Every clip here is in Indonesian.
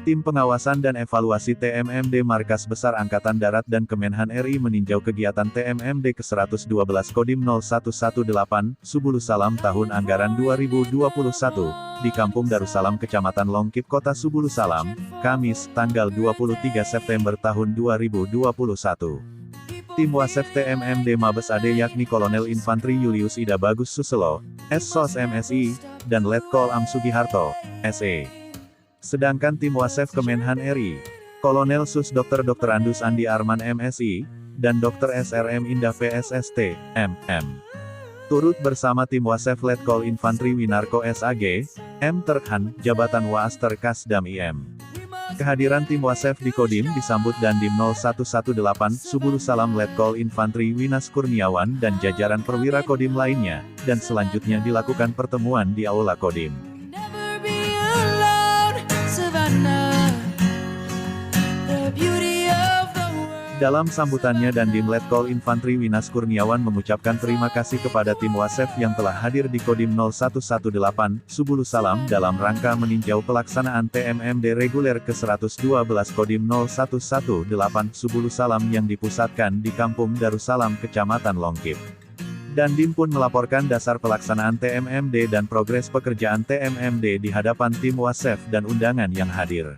Tim Pengawasan dan Evaluasi TMMD Markas Besar Angkatan Darat dan Kemenhan RI meninjau kegiatan TMMD ke-112 Kodim 0118, Subulu Salam tahun anggaran 2021, di Kampung Darussalam Kecamatan Longkip Kota Subulu Salam, Kamis, tanggal 23 September tahun 2021. Tim Wasef TMMD Mabes AD yakni Kolonel Infantri Julius Ida Bagus Suselo, SSOS MSI, dan Letkol Am Sugiharto, SE. Sedangkan tim Wasef Kemenhan RI, Kolonel Sus Dr. Andus Andi Arman MSI, dan Dr. SRM Indah PSST, MM. Turut bersama tim Wasef Letkol Infantri Winarko SAG, M. Terhan, Jabatan Waaster Kasdam IM. Kehadiran tim Wasef di Kodim disambut Dandim 0118 Subulu Salam Letkol Infantri Winas Kurniawan dan jajaran perwira Kodim lainnya, dan selanjutnya dilakukan pertemuan di Aula Kodim. Dalam sambutannya Dandim Letkol Infantri Winas Kurniawan mengucapkan terima kasih kepada tim Wasef yang telah hadir di Kodim 0118, Subulu Salam dalam rangka meninjau pelaksanaan TMMD reguler ke-112 Kodim 0118, Subulu Salam yang dipusatkan di Kampung Darussalam Kecamatan Longkip. Dandim pun melaporkan dasar pelaksanaan TMMD dan progres pekerjaan TMMD di hadapan tim Wasef dan undangan yang hadir.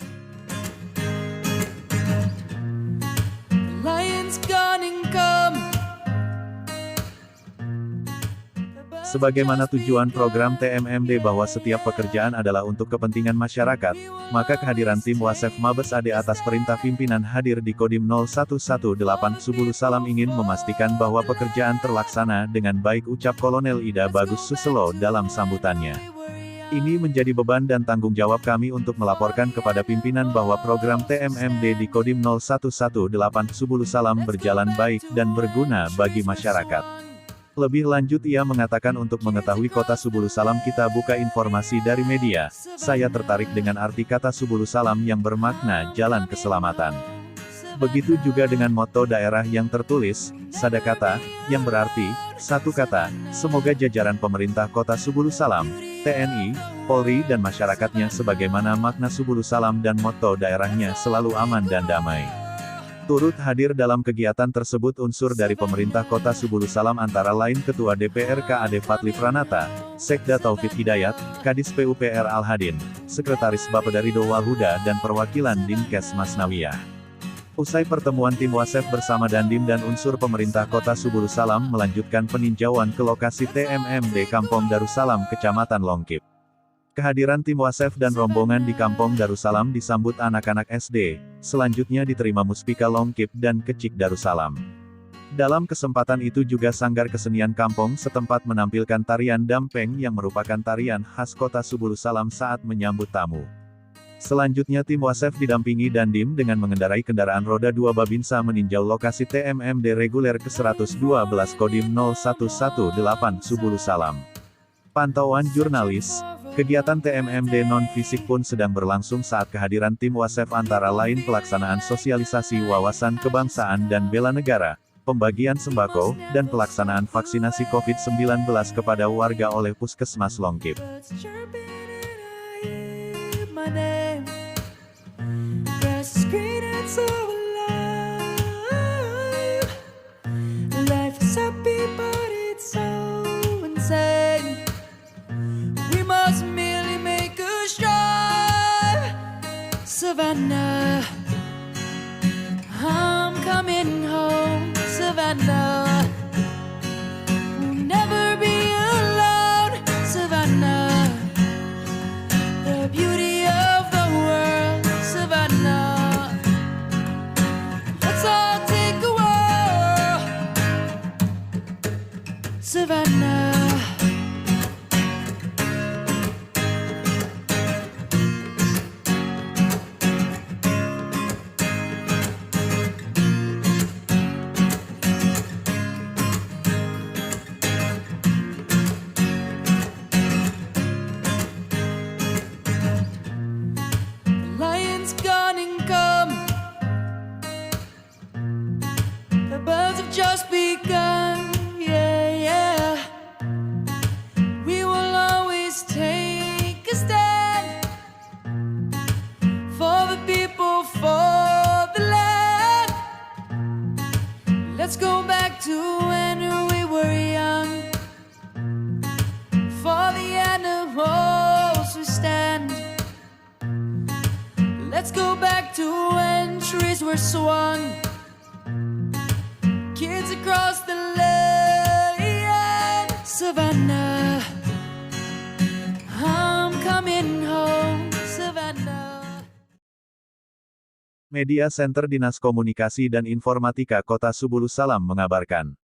Sebagaimana tujuan program TMMD bahwa setiap pekerjaan adalah untuk kepentingan masyarakat, maka kehadiran tim Wasef Mabes AD atas perintah pimpinan hadir di Kodim 0118 Subulu Salam ingin memastikan bahwa pekerjaan terlaksana dengan baik, ucap Kolonel Ida Bagus Suselo dalam sambutannya. Ini menjadi beban dan tanggung jawab kami untuk melaporkan kepada pimpinan bahwa program TMMD di Kodim 0118 Subulu Salam berjalan baik dan berguna bagi masyarakat. Lebih lanjut ia mengatakan untuk mengetahui kota Subulu Salam kita buka informasi dari media, saya tertarik dengan arti kata Subulu Salam yang bermakna jalan keselamatan. Begitu juga dengan moto daerah yang tertulis, Sadakata, yang berarti, satu kata, semoga jajaran pemerintah kota Subulu Salam, TNI, Polri dan masyarakatnya sebagaimana makna Subulu Salam dan moto daerahnya selalu aman dan damai. Turut hadir dalam kegiatan tersebut unsur dari pemerintah kota Subulu Salam antara lain Ketua DPR KAD Fadli Pranata, Sekda Taufik Hidayat, Kadis PUPR Al-Hadin, Sekretaris Bapeda Ridho Walhuda dan perwakilan Dinkes Masnawiyah. Usai pertemuan tim Wasef bersama Dandim dan unsur pemerintah kota Subulu Salam melanjutkan peninjauan ke lokasi TMMD Kampung Darussalam Kecamatan Longkip. Kehadiran tim Wasef dan rombongan di Kampung Darussalam disambut anak-anak SD, selanjutnya diterima Muspika Longkip dan Kecik Darussalam. Dalam kesempatan itu juga Sanggar Kesenian Kampung setempat menampilkan tarian Dampeng yang merupakan tarian khas kota Subulu Salam saat menyambut tamu. Selanjutnya tim Wasef didampingi Dandim dengan mengendarai kendaraan roda 2 Babinsa meninjau lokasi TMMD reguler ke-112 Kodim 0118 Subulu Salam. Pantauan jurnalis, kegiatan TMMD non-fisik pun sedang berlangsung saat kehadiran tim Wasef antara lain pelaksanaan sosialisasi wawasan kebangsaan dan bela negara, pembagian sembako, dan pelaksanaan vaksinasi COVID-19 kepada warga oleh Puskesmas Longkip. Savannah, I'm coming home, Savannah. We'll never be alone, Savannah. The beauty of the world, Savannah. Let's all take a walk, Savannah. Let's go back to when trees were swung. Kids across the land, Savannah. I'm coming home, Savannah. Media Center Dinas Komunikasi dan Informatika Kota Subulus Salam mengabarkan.